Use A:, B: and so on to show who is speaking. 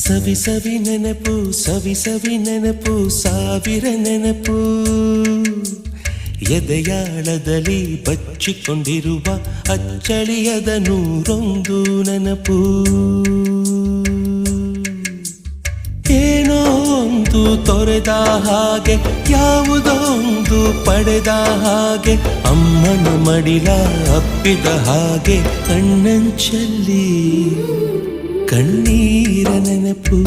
A: ಸವಿ ಸವಿ ನೆನಪು ಸವಿ ಸವಿ ನೆನಪು ಸಾವಿರ ನೆನಪು ಎದೆಯಾಳದಲ್ಲಿ ಬಚ್ಚಿಕೊಂಡಿರುವ ಅಚ್ಚಳಿಯದ ನೂರೊಂದು ನೆನಪು ಏನೋ ಒಂದು ತೊರೆದ ಹಾಗೆ ಯಾವುದೋ ಒಂದು ಪಡೆದ ಹಾಗೆ ಅಮ್ಮನ ಮಡಿಲ ಅಪ್ಪಿದ ಹಾಗೆ ಕಣ್ಣಂಚಲ್ಲಿ ಕಣ್ಣೀರ ನೆನಪು